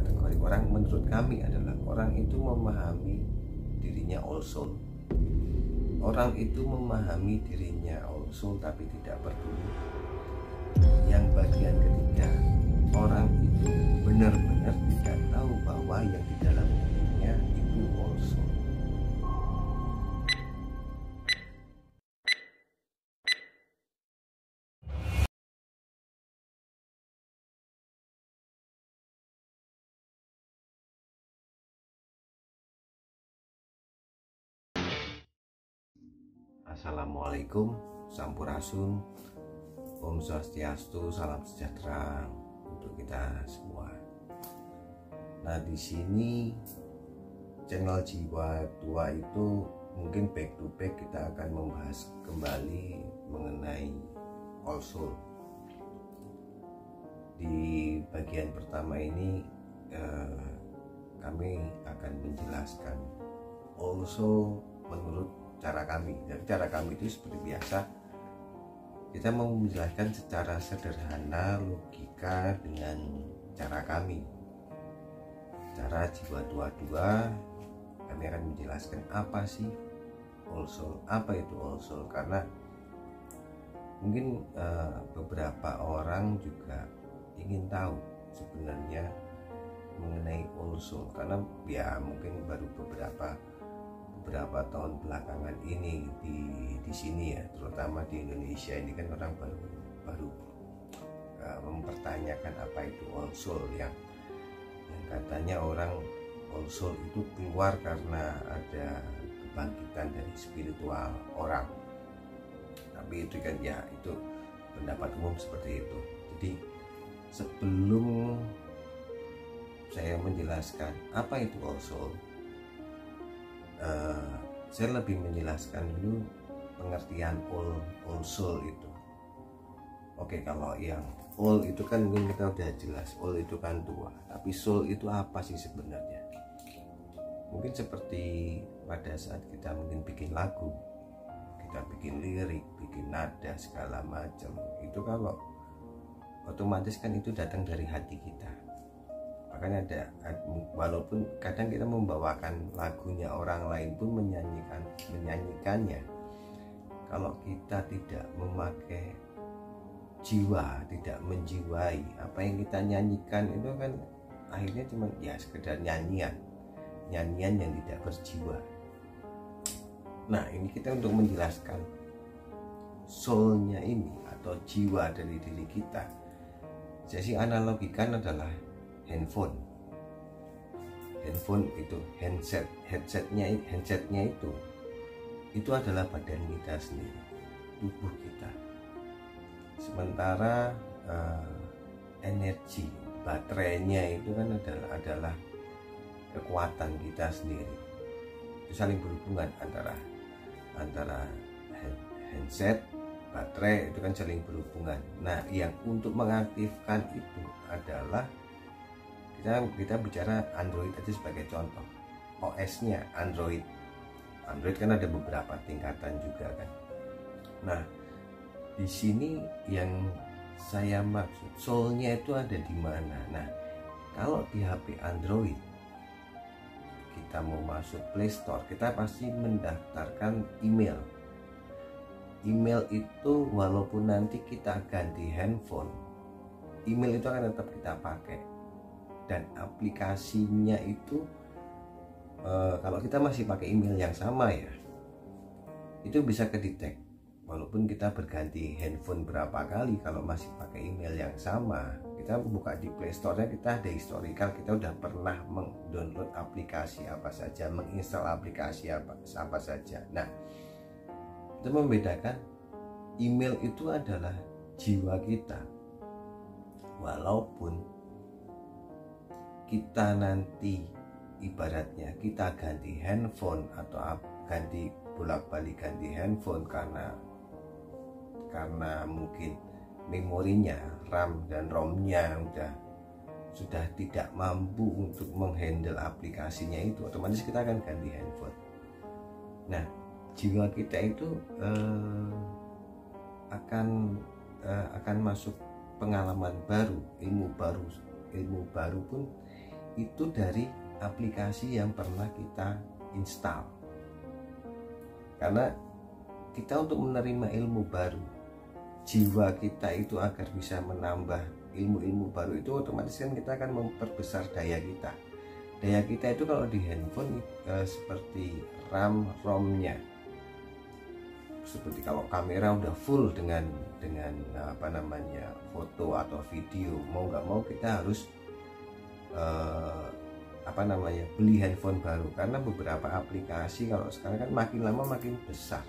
kategori orang menurut kami adalah orang itu memahami dirinya all soul. Orang itu memahami dirinya all soul tapi tidak peduli. Yang bagian ketiga, orang itu benar-benar tidak tahu bahwa yang di dalam dirinya itu all soul. Assalamualaikum, Sampurasun, Om Swastiastu, salam sejahtera untuk kita semua. Nah, di sini channel Jiwa Tua itu mungkin back to back kita akan membahas kembali mengenai all soul. Di bagian pertama ini kami akan menjelaskan all soul menurut cara kami. Jadi cara kami itu seperti biasa, kita mau menjelaskan secara sederhana logika dengan cara kami, cara Jiwa Tua 2. Kami akan menjelaskan apa sih all soul, apa itu all soul, karena mungkin beberapa orang juga ingin tahu sebenarnya mengenai all soul, karena ya mungkin baru beberapa tahun belakangan ini di sini ya, terutama di Indonesia ini kan orang baru mempertanyakan apa itu all soul, yang katanya orang all soul itu keluar karena ada kebangkitan dari spiritual orang. Tapi itu kan ya, itu pendapat umum seperti itu. Jadi sebelum saya menjelaskan apa itu all soul, saya lebih menjelaskan dulu pengertian all soul itu. Oke, kalau yang all itu kan mungkin kita udah jelas, all itu kan tua, tapi soul itu apa sih sebenarnya? Mungkin seperti pada saat kita mungkin bikin lagu, kita bikin lirik, bikin nada segala macam, itu kalau otomatis kan itu datang dari hati kita. Makanya walaupun kadang kita membawakan lagunya orang lain pun menyanyikannya, kalau kita tidak memakai jiwa, tidak menjiwai apa yang kita nyanyikan, itu kan akhirnya cuma ya sekedar nyanyian yang tidak berjiwa. Nah, ini kita untuk menjelaskan soulnya ini atau jiwa dari diri kita. Saya sih analogikan adalah handphone itu handsetnya itu adalah badan kita sendiri, tubuh kita. Sementara energi baterainya itu kan adalah kekuatan kita sendiri. Itu saling berhubungan antara handset, baterai itu kan saling berhubungan. Nah, yang untuk mengaktifkan itu adalah kita bicara Android aja sebagai contoh. OS-nya Android kan ada beberapa tingkatan juga kan. Nah, di sini yang saya maksud soulnya itu ada di mana. Nah, kalau di HP Android kita mau masuk Play Store, kita pasti mendaftarkan email itu. Walaupun nanti kita ganti handphone, email itu akan tetap kita pakai. Dan aplikasinya itu kalau kita masih pakai email yang sama ya, itu bisa kedetek walaupun kita berganti handphone berapa kali. Kalau masih pakai email yang sama, kita buka di Play Store-nya, kita ada historical, kita udah pernah mendownload aplikasi apa saja, menginstal aplikasi apa saja. Nah, itu membedakan email itu adalah jiwa kita. Walaupun kita nanti ibaratnya kita ganti handphone atau bolak-balik ganti handphone karena mungkin memorinya, RAM dan ROM-nya sudah tidak mampu untuk menghandle aplikasinya, itu otomatis kita akan ganti handphone. Nah, jiwa kita itu akan masuk pengalaman baru, ilmu baru pun itu dari aplikasi yang pernah kita install. Karena kita untuk menerima ilmu baru, jiwa kita itu agar bisa menambah ilmu-ilmu baru, itu otomatis kan kita akan memperbesar daya kita. Daya kita itu kalau di handphone seperti RAM, ROM-nya. Seperti kalau kamera udah full dengan foto atau video, mau nggak mau kita harus beli handphone baru, karena beberapa aplikasi kalau sekarang kan makin lama makin besar,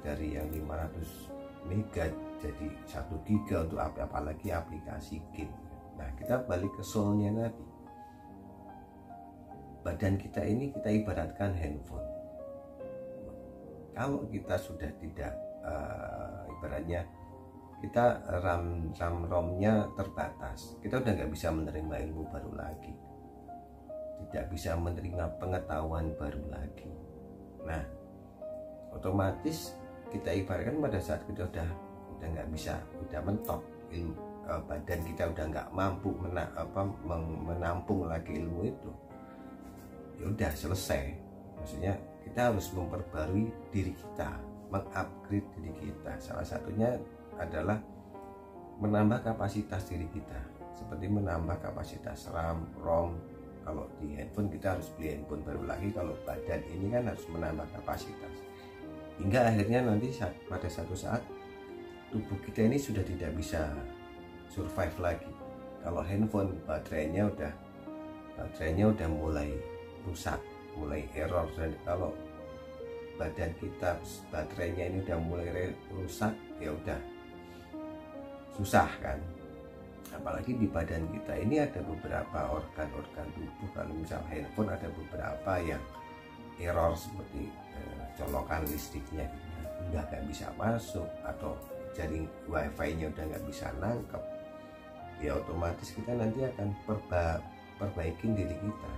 dari yang 500 mega jadi 1 giga untuk apalagi aplikasi game. Nah, kita balik ke soulnya tadi. Badan kita ini kita ibaratkan handphone. Kalau kita sudah tidak ibaratnya kita RAM-ROM-nya terbatas, kita udah nggak bisa menerima ilmu baru lagi, tidak bisa menerima pengetahuan baru lagi. Nah, otomatis kita ibaratkan pada saat kita udah nggak bisa, udah mentok ilmu, badan kita udah nggak mampu menampung lagi ilmu itu, ya udah selesai. Maksudnya kita harus memperbarui diri kita, mengupgrade diri kita. Salah satunya adalah menambah kapasitas diri kita, seperti menambah kapasitas RAM, ROM. Kalau di handphone kita harus beli handphone baru lagi, kalau badan ini kan harus menambah kapasitas, hingga akhirnya nanti pada satu saat tubuh kita ini sudah tidak bisa survive lagi. Kalau handphone baterainya udah mulai rusak, mulai error, dan kalau badan kita baterainya ini udah mulai rusak, ya udah susah kan. Apalagi di badan kita ini ada beberapa organ-organ tubuh, kalau misal handphone ada beberapa yang error, seperti colokan listriknya udah nggak bisa masuk, atau jaring wifi-nya udah nggak bisa nangkep, ya otomatis kita nanti akan perbaikin diri kita.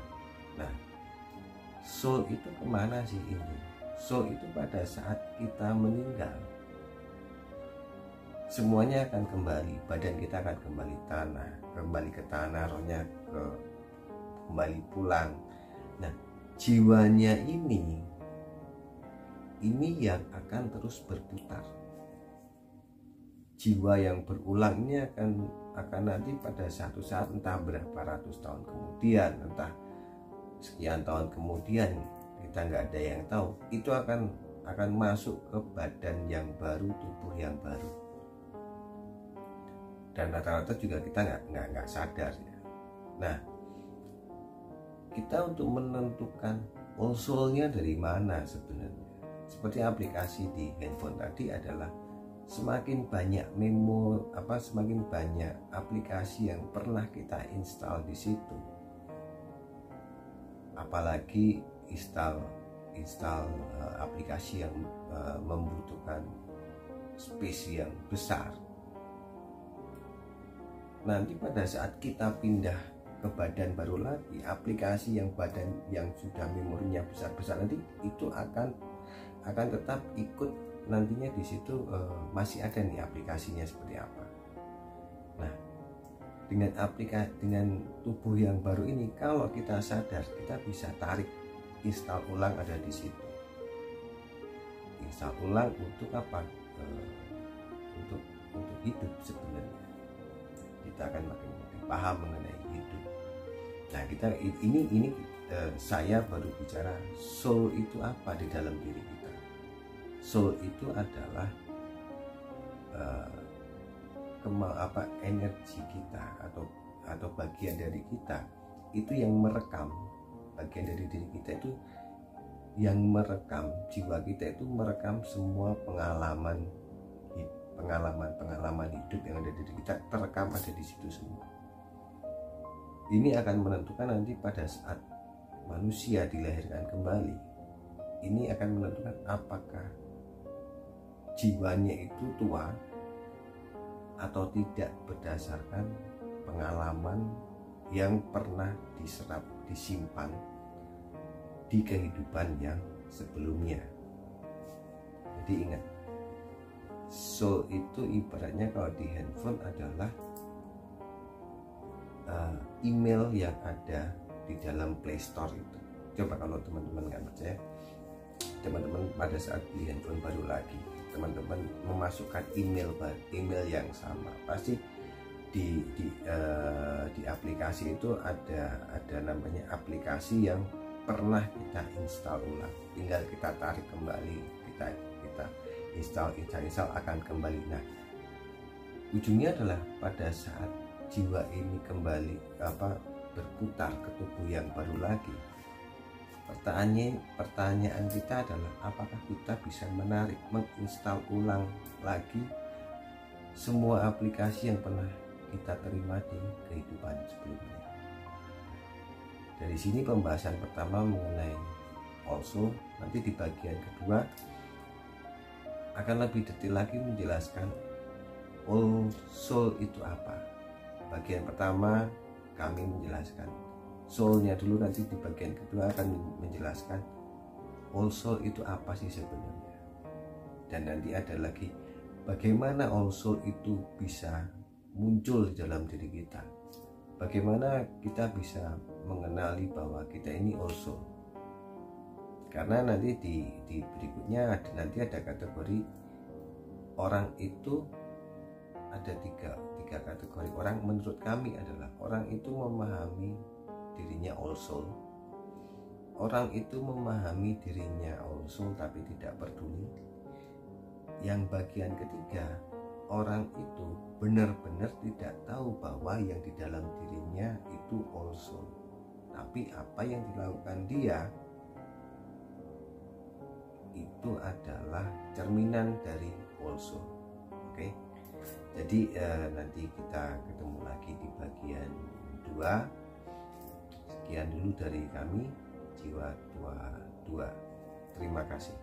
Nah, soul itu kemana sih ini? Soul itu pada saat kita meninggal, semuanya akan kembali, badan kita akan kembali ke tanah, rohnya kembali pulang. Nah, jiwanya ini yang akan terus berputar. Jiwa yang berulang ini akan nanti pada satu saat, entah berapa ratus tahun kemudian, entah sekian tahun kemudian, kita nggak ada yang tahu, itu akan masuk ke badan yang baru, tubuh yang baru. Dan rata-rata juga kita nggak sadar ya. Nah, kita untuk menentukan soulnya dari mana sebenarnya, seperti aplikasi di handphone tadi adalah semakin banyak semakin banyak aplikasi yang pernah kita install di situ, apalagi install aplikasi yang membutuhkan space yang besar. Nanti pada saat kita pindah ke badan baru lagi, aplikasi yang sudah memorinya besar-besar nanti itu akan tetap ikut nantinya di situ. Masih ada nih aplikasinya seperti apa. Nah, dengan tubuh yang baru ini, kalau kita sadar, kita bisa tarik install ulang, ada di situ. Install ulang untuk apa? Untuk hidup sebenarnya. Kita akan makin paham mengenai hidup. Nah, saya baru bicara soul itu apa di dalam diri kita. Soul itu adalah energi kita atau bagian dari kita itu yang merekam, bagian dari diri kita itu yang merekam, jiwa kita itu merekam semua pengalaman hidup yang ada di diri kita, terekam ada di situ semua. Ini akan menentukan nanti pada saat manusia dilahirkan kembali, ini akan menentukan apakah jiwanya itu tua atau tidak, berdasarkan pengalaman yang pernah disimpan di kehidupan yang sebelumnya. Jadi ingat, soul itu ibaratnya kalau di handphone adalah email yang ada di dalam Play Store itu. Coba kalau teman-teman nggak percaya, teman-teman pada saat beli handphone baru lagi, teman-teman memasukkan email yang sama, pasti di aplikasi itu ada namanya aplikasi yang pernah kita install ulang, tinggal kita tarik kembali, kita install akan kembali. Nah, ujungnya adalah pada saat jiwa ini kembali berputar ke tubuh yang baru lagi, pertanyaan kita adalah apakah kita bisa menginstal ulang lagi semua aplikasi yang pernah kita terima di kehidupan sebelumnya. Dari sini pembahasan pertama mengenai also. Nanti di bagian kedua akan lebih detail lagi menjelaskan all soul itu apa. Bagian pertama kami menjelaskan soulnya dulu, nanti di bagian kedua akan menjelaskan all soul itu apa sih sebenarnya. Dan nanti ada lagi bagaimana all soul itu bisa muncul di dalam diri kita, bagaimana kita bisa mengenali bahwa kita ini all soul. Karena nanti di berikutnya nanti ada kategori orang itu, ada tiga kategori orang menurut kami adalah orang itu memahami dirinya all soul, orang itu memahami dirinya all soul tapi tidak peduli. Yang bagian ketiga, orang itu benar-benar tidak tahu bahwa yang di dalam dirinya itu all soul, tapi apa yang dilakukan dia itu adalah cerminan dari all soul. Oke, jadi nanti kita ketemu lagi di bagian 2. Sekian dulu dari kami, Jiwa 22. Terima kasih.